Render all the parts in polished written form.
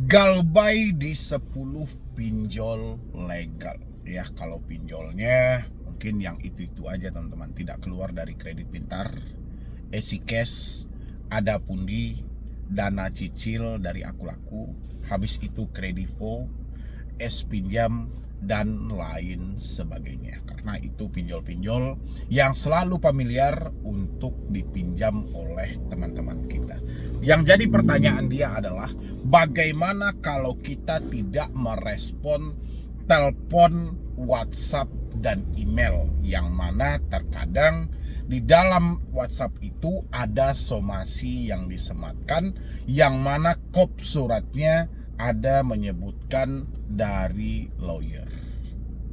Galbay di 10 pinjol legal. Ya, kalau pinjolnya mungkin yang itu aja teman-teman, tidak keluar dari kredit pintar, Easy Cash, ada pundi, dana cicil dari Aku Laku, habis itu kredivo, es pinjam, dan lain sebagainya. Karena itu pinjol-pinjol yang selalu familiar untuk dipinjam oleh teman-teman kita. Yang jadi pertanyaan dia adalah, bagaimana kalau kita tidak merespon telepon, WhatsApp, dan email, yang mana terkadang di dalam WhatsApp itu ada somasi yang disematkan, yang mana kop suratnya ada menyebutkan dari lawyer.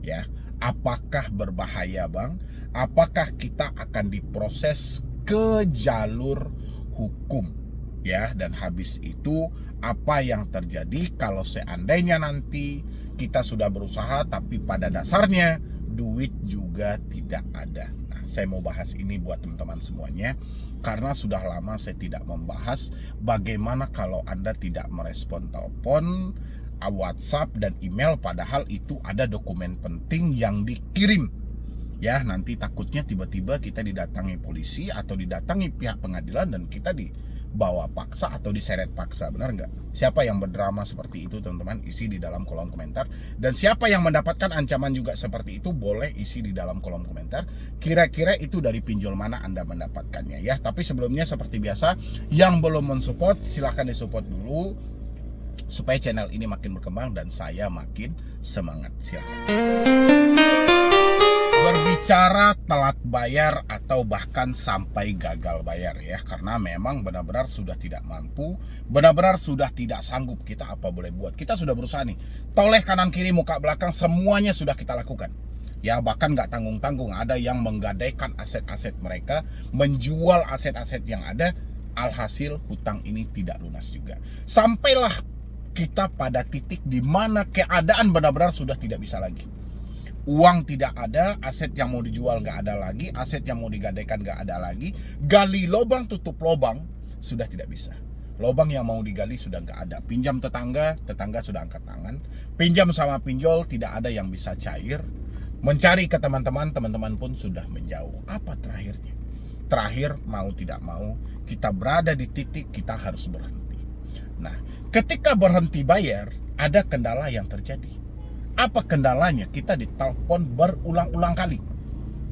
Ya, apakah berbahaya, Bang? Apakah kita akan diproses ke jalur hukum? Ya, dan habis itu apa yang terjadi kalau seandainya nanti kita sudah berusaha tapi pada dasarnya duit juga tidak ada. Nah, saya mau bahas ini buat teman-teman semuanya karena sudah lama saya tidak membahas bagaimana kalau Anda tidak merespon telepon, WhatsApp, dan email, padahal itu ada dokumen penting yang dikirim. Ya, nanti takutnya tiba-tiba kita didatangi polisi atau didatangi pihak pengadilan dan kita dibawa paksa atau diseret paksa. Benar nggak? Siapa yang berdrama seperti itu, teman-teman? Isi di dalam kolom komentar. Dan siapa yang mendapatkan ancaman juga seperti itu, boleh isi di dalam kolom komentar. Kira-kira itu dari pinjol mana Anda mendapatkannya, ya. Tapi sebelumnya seperti biasa, yang belum mensupport silahkan disupport dulu supaya channel ini makin berkembang dan saya makin semangat. Silahkan. Berbicara telat bayar atau bahkan sampai gagal bayar, ya, karena memang benar-benar sudah tidak mampu, benar-benar sudah tidak sanggup, kita apa boleh buat. Kita sudah berusaha nih, toleh kanan kiri muka belakang semuanya sudah kita lakukan, ya, bahkan nggak tanggung-tanggung. Ada yang menggadaikan aset-aset mereka, menjual aset-aset yang ada, alhasil hutang ini tidak lunas juga. Sampailah kita pada titik di mana keadaan benar-benar sudah tidak bisa lagi. Uang tidak ada, aset yang mau dijual nggak ada lagi, aset yang mau digadaikan nggak ada lagi, gali lubang tutup lubang sudah tidak bisa. Lubang yang mau digali sudah nggak ada. Pinjam tetangga, tetangga sudah angkat tangan. Pinjam sama pinjol tidak ada yang bisa cair. Mencari ke teman-teman, teman-teman pun sudah menjauh. Apa terakhirnya? Terakhir, mau tidak mau, kita berada di titik kita harus berhenti. Nah, ketika berhenti bayar, ada kendala yang terjadi. Apa kendalanya? Kita ditelepon berulang-ulang kali.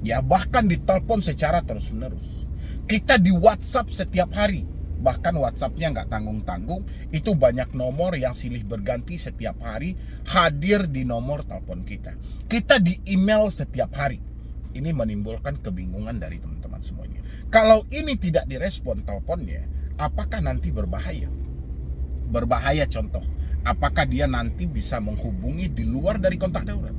Ya, bahkan ditelepon secara terus-menerus. Kita di WhatsApp setiap hari. Bahkan WhatsAppnya nggak tanggung-tanggung. Itu banyak nomor yang silih berganti setiap hari hadir di nomor telepon kita. Kita di email setiap hari. Ini menimbulkan kebingungan dari teman-teman semuanya. Kalau ini tidak direspon teleponnya, apakah nanti berbahaya? Berbahaya contoh, apakah dia nanti bisa menghubungi di luar dari kontak darurat?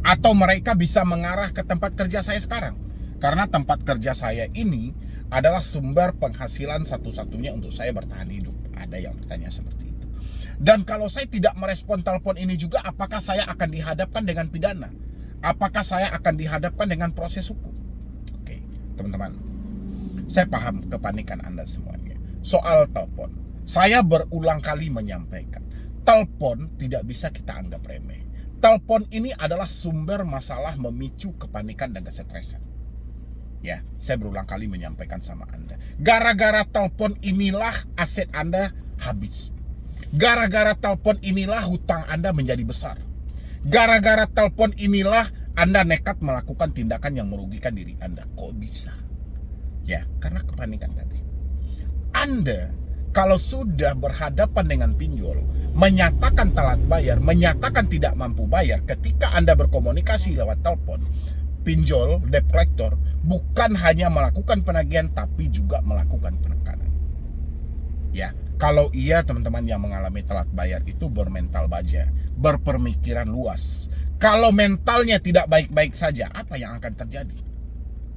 Atau mereka bisa mengarah ke tempat kerja saya sekarang? Karena tempat kerja saya ini adalah sumber penghasilan satu-satunya untuk saya bertahan hidup. Ada yang bertanya seperti itu. Dan kalau saya tidak merespon telepon ini juga, apakah saya akan dihadapkan dengan pidana? Apakah saya akan dihadapkan dengan proses hukum? Oke, teman-teman, saya paham kepanikan Anda semuanya soal telepon. Saya berulang kali menyampaikan, telepon tidak bisa kita anggap remeh. Telepon ini adalah sumber masalah, memicu kepanikan dan kesetresan. Ya, saya berulang kali menyampaikan sama Anda. Gara-gara telepon inilah aset Anda habis. Gara-gara telepon inilah hutang Anda menjadi besar. Gara-gara telepon inilah Anda nekat melakukan tindakan yang merugikan diri Anda. Kok bisa? Ya, karena kepanikan tadi. Anda kalau sudah berhadapan dengan pinjol, menyatakan telat bayar, menyatakan tidak mampu bayar, ketika Anda berkomunikasi lewat telepon, pinjol, debt collector, bukan hanya melakukan penagihan, tapi juga melakukan penekanan. Ya, kalau iya teman-teman yang mengalami telat bayar itu bermental baja, berpemikiran luas. Kalau mentalnya tidak baik-baik saja, apa yang akan terjadi?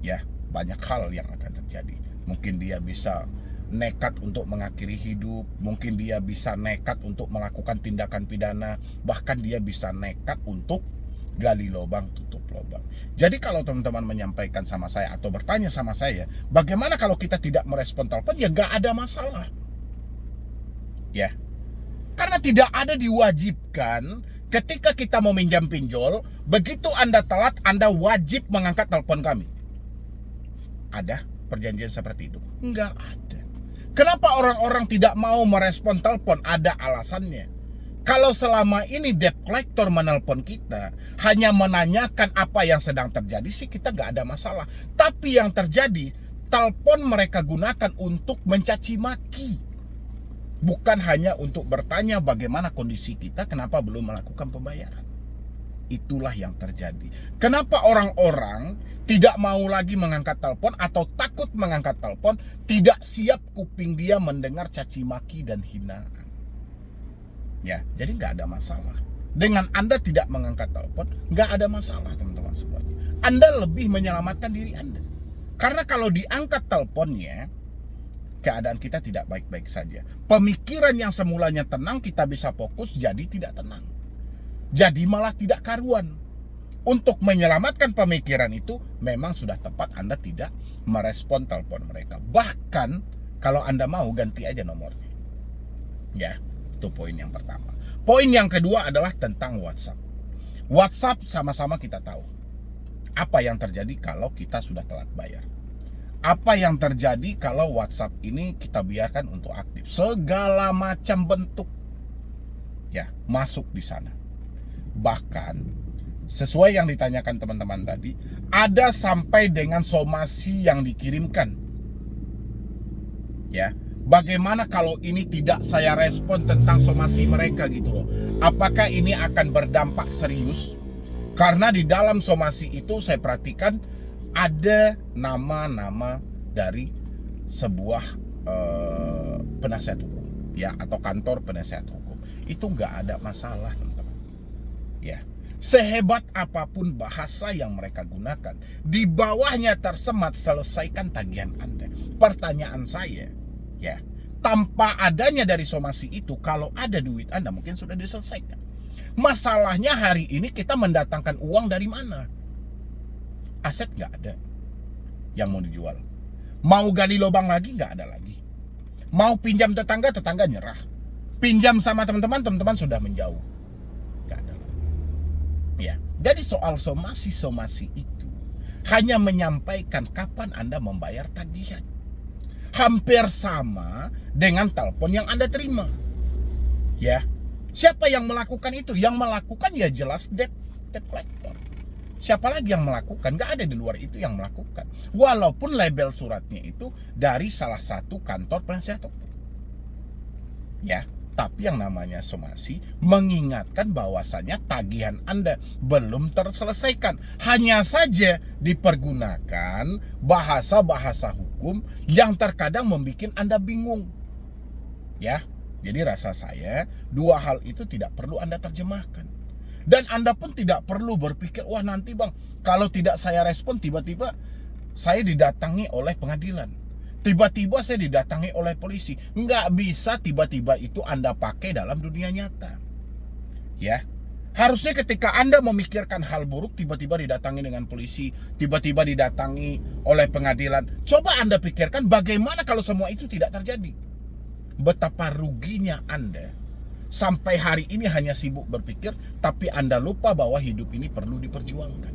Ya, banyak hal yang akan terjadi. Mungkin dia bisa nekat untuk mengakhiri hidup, mungkin dia bisa nekat untuk melakukan tindakan pidana, bahkan dia bisa nekat untuk gali lubang tutup lubang. Jadi kalau teman-teman menyampaikan sama saya atau bertanya sama saya, bagaimana kalau kita tidak merespon telepon? Ya nggak ada masalah. Ya, Karena tidak ada diwajibkan ketika kita mau minjam pinjol, begitu Anda telat, Anda wajib mengangkat telepon kami. Ada perjanjian seperti itu? Enggak ada. Kenapa orang-orang tidak mau merespon telepon? Ada alasannya. Kalau selama ini debt collector menelpon kita, hanya menanyakan apa yang sedang terjadi sih kita nggak ada masalah. Tapi yang terjadi, telepon mereka gunakan untuk mencaci maki. Bukan hanya untuk bertanya bagaimana kondisi kita, kenapa belum melakukan pembayaran. Itulah yang terjadi. Kenapa orang-orang tidak mau lagi mengangkat telepon atau takut mengangkat telepon, tidak siap kuping dia mendengar caci maki dan hinaan. Ya, jadi nggak ada masalah. Dengan Anda tidak mengangkat telepon, nggak ada masalah teman-teman semuanya. Anda lebih menyelamatkan diri Anda. Karena kalau diangkat teleponnya, keadaan kita tidak baik-baik saja. Pemikiran yang semulanya tenang, kita bisa fokus jadi tidak tenang. Jadi malah tidak karuan. Untuk menyelamatkan pemikiran itu, memang sudah tepat Anda tidak merespon telepon mereka. Bahkan, kalau Anda mau, ganti aja nomornya. Ya, itu poin yang pertama. Poin yang kedua adalah tentang WhatsApp. WhatsApp sama-sama kita tahu. Apa yang terjadi kalau kita sudah telat bayar? Apa yang terjadi kalau WhatsApp ini kita biarkan untuk aktif? Segala macam bentuk ya masuk di sana. Bahkan sesuai yang ditanyakan teman-teman tadi, ada sampai dengan somasi yang dikirimkan. Ya, bagaimana kalau ini tidak saya respon tentang somasi mereka gitu loh? Apakah ini akan berdampak serius? Karena di dalam somasi itu saya perhatikan ada nama-nama dari sebuah penasihat hukum ya, atau kantor penasihat hukum. Itu nggak ada masalah teman-teman ya. Sehebat apapun bahasa yang mereka gunakan, di bawahnya tersemat selesaikan tagihan Anda. Pertanyaan saya ya, tanpa adanya dari somasi itu, kalau ada duit Anda mungkin sudah diselesaikan. Masalahnya hari ini kita mendatangkan uang dari mana? Aset nggak ada yang mau dijual. Mau gali lubang lagi nggak ada lagi. Mau pinjam tetangga, tetangga nyerah. Pinjam sama teman-teman, teman-teman sudah menjauh. Nggak ada lagi. Ya, jadi soal somasi itu hanya menyampaikan kapan Anda membayar tagihan. Hampir sama dengan telepon yang Anda terima. Ya, siapa yang melakukan itu? Yang melakukan ya jelas debt collector. Siapa lagi yang melakukan? Gak ada di luar itu yang melakukan. Walaupun label suratnya itu dari salah satu kantor penasihat hukum. Ya, tapi yang namanya somasi mengingatkan bahwasanya tagihan Anda belum terselesaikan. Hanya saja dipergunakan bahasa-bahasa hukum yang terkadang membuat Anda bingung. Ya, jadi rasa saya dua hal itu tidak perlu Anda terjemahkan. Dan Anda pun tidak perlu berpikir, wah nanti bang, kalau tidak saya respon tiba-tiba saya didatangi oleh pengadilan. Tiba-tiba saya didatangi oleh polisi. Nggak bisa tiba-tiba itu Anda pakai dalam dunia nyata. Ya, harusnya ketika Anda memikirkan hal buruk, tiba-tiba didatangi dengan polisi, tiba-tiba didatangi oleh pengadilan. Coba Anda pikirkan bagaimana kalau semua itu tidak terjadi. Betapa ruginya Anda. Sampai hari ini hanya sibuk berpikir, tapi Anda lupa bahwa hidup ini perlu diperjuangkan.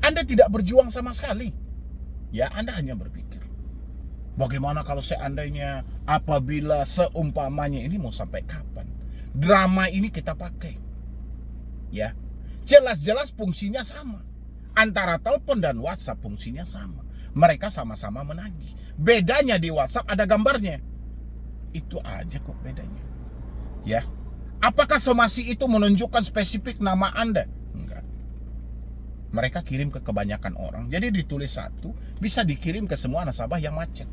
Anda tidak berjuang sama sekali. Ya, Anda hanya berpikir, bagaimana kalau seandainya, apabila, seumpamanya, ini mau sampai kapan? Drama ini kita pakai. Ya, jelas-jelas fungsinya sama. Antara telepon dan WhatsApp fungsinya sama. Mereka sama-sama menagih. Bedanya di WhatsApp ada gambarnya. Itu aja kok bedanya. Ya, apakah somasi itu menunjukkan spesifik nama Anda? Enggak. Mereka kirim ke kebanyakan orang. Jadi ditulis satu, bisa dikirim ke semua nasabah yang macet.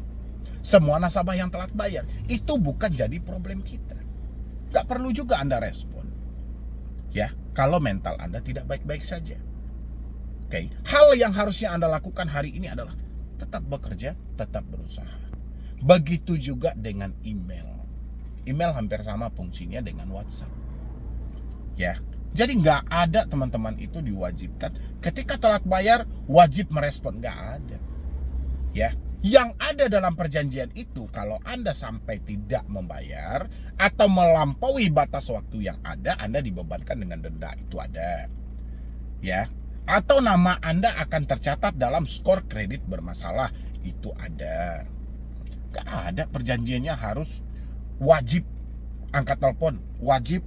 Semua nasabah yang telat bayar. Itu bukan jadi problem kita. Gak perlu juga Anda respon. Ya, kalau mental Anda tidak baik-baik saja. Oke, hal yang harusnya Anda lakukan hari ini adalah tetap bekerja, tetap berusaha. Begitu juga dengan email. Email hampir sama fungsinya dengan WhatsApp. Ya, jadi nggak ada teman-teman itu diwajibkan ketika telat bayar wajib merespon, nggak ada. Ya, Yang ada dalam perjanjian itu, kalau Anda sampai tidak membayar atau melampaui batas waktu yang ada, Anda dibebankan dengan denda. Itu ada. Ya. Atau nama Anda akan tercatat dalam skor kredit bermasalah. Itu ada. Gak ada perjanjiannya harus wajib angkat telepon, wajib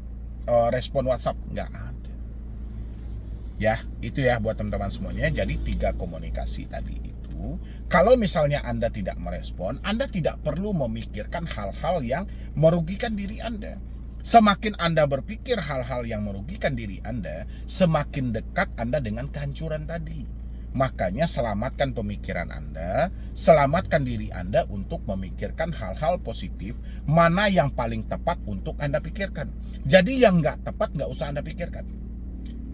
respon WhatsApp. Nggak ada. Ya, itu ya buat teman-teman semuanya. Jadi 3 komunikasi tadi itu. Kalau misalnya Anda tidak merespon, Anda tidak perlu memikirkan hal-hal yang merugikan diri Anda. Semakin Anda berpikir hal-hal yang merugikan diri Anda, semakin dekat Anda dengan kehancuran tadi. Makanya selamatkan pemikiran Anda, selamatkan diri Anda untuk memikirkan hal-hal positif, mana yang paling tepat untuk Anda pikirkan. Jadi yang nggak tepat nggak usah Anda pikirkan.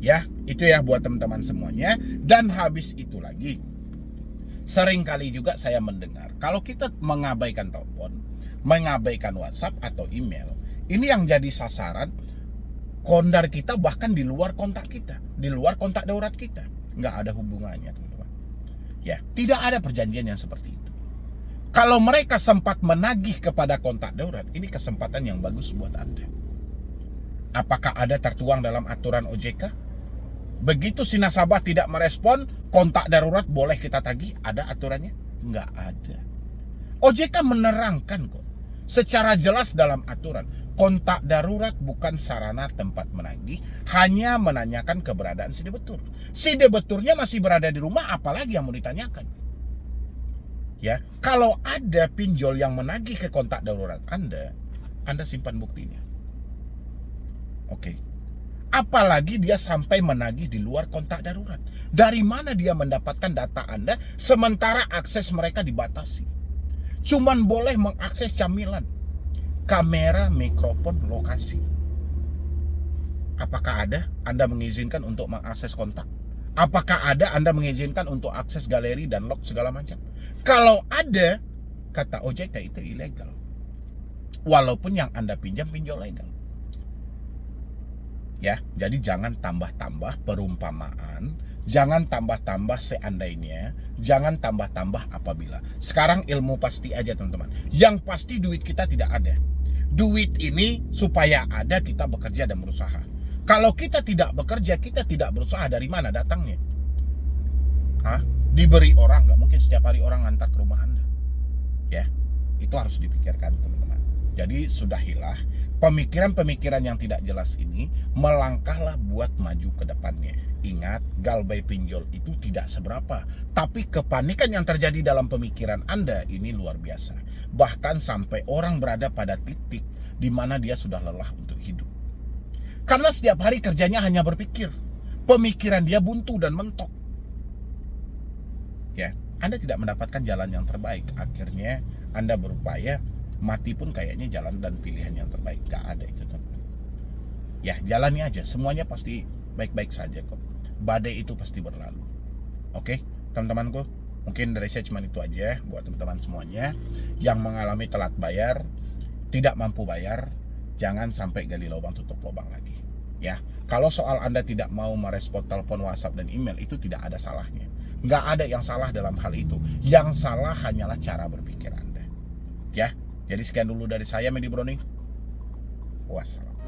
Ya, itu ya buat teman-teman semuanya. Dan habis itu lagi, sering kali juga saya mendengar, kalau kita mengabaikan telepon, mengabaikan WhatsApp atau email, ini yang jadi sasaran kondar kita bahkan di luar kontak kita, di luar kontak darurat kita. Nggak ada hubungannya, teman-teman. Ya, tidak ada perjanjian yang seperti itu. Kalau mereka sempat menagih kepada kontak darurat, ini kesempatan yang bagus buat Anda. Apakah ada tertuang dalam aturan OJK? Begitu si nasabah tidak merespon, kontak darurat boleh kita tagih? Ada aturannya? Nggak ada. OJK menerangkan kok secara jelas dalam aturan, kontak darurat bukan sarana tempat menagih, hanya menanyakan keberadaan si debetur. Si debeturnya masih berada di rumah, apalagi yang mau ditanyakan? Ya, kalau ada pinjol yang menagih ke kontak darurat Anda simpan buktinya. Oke. Apalagi dia sampai menagih di luar kontak darurat. Dari mana dia mendapatkan data Anda sementara akses mereka dibatasi? Cuman boleh mengakses camilan, kamera, mikrofon, lokasi. Apakah ada Anda mengizinkan untuk mengakses kontak? Apakah ada Anda mengizinkan untuk akses galeri dan log segala macam? Kalau ada, kata OJK itu ilegal. Walaupun yang Anda pinjam pinjol legal. Ya, jadi jangan tambah-tambah perumpamaan, jangan tambah-tambah seandainya, jangan tambah-tambah apabila. Sekarang ilmu pasti aja, teman-teman. Yang pasti duit kita tidak ada. Duit ini supaya ada kita bekerja dan berusaha. Kalau kita tidak bekerja, kita tidak berusaha, dari mana datangnya? Diberi orang, nggak mungkin setiap hari orang ngantar ke rumah Anda. Ya, itu harus dipikirkan, teman-teman. Jadi sudahilah pemikiran-pemikiran yang tidak jelas ini, melangkahlah buat maju ke depannya. Ingat, galbay pinjol itu tidak seberapa, tapi kepanikan yang terjadi dalam pemikiran Anda ini luar biasa. Bahkan sampai orang berada pada titik di mana dia sudah lelah untuk hidup. Karena setiap hari kerjanya hanya berpikir, pemikiran dia buntu dan mentok. Ya, Anda tidak mendapatkan jalan yang terbaik. Akhirnya Anda berupaya, mati pun kayaknya jalan dan pilihan yang terbaik. Gak ada itu, teman. Ya, jalani aja, semuanya pasti baik-baik saja kok. Badai itu pasti berlalu. Oke, teman-temanku, mungkin dari saya cuma itu aja buat teman-teman semuanya yang mengalami telat bayar, tidak mampu bayar. Jangan sampai gali lubang tutup lubang lagi. Ya, kalau soal Anda tidak mau merespon telepon, WhatsApp, dan email, itu tidak ada salahnya. Nggak ada yang salah dalam hal itu. Yang salah hanyalah cara berpikir Anda. Ya, jadi sekian dulu dari saya, Medi Browning. Wassalam.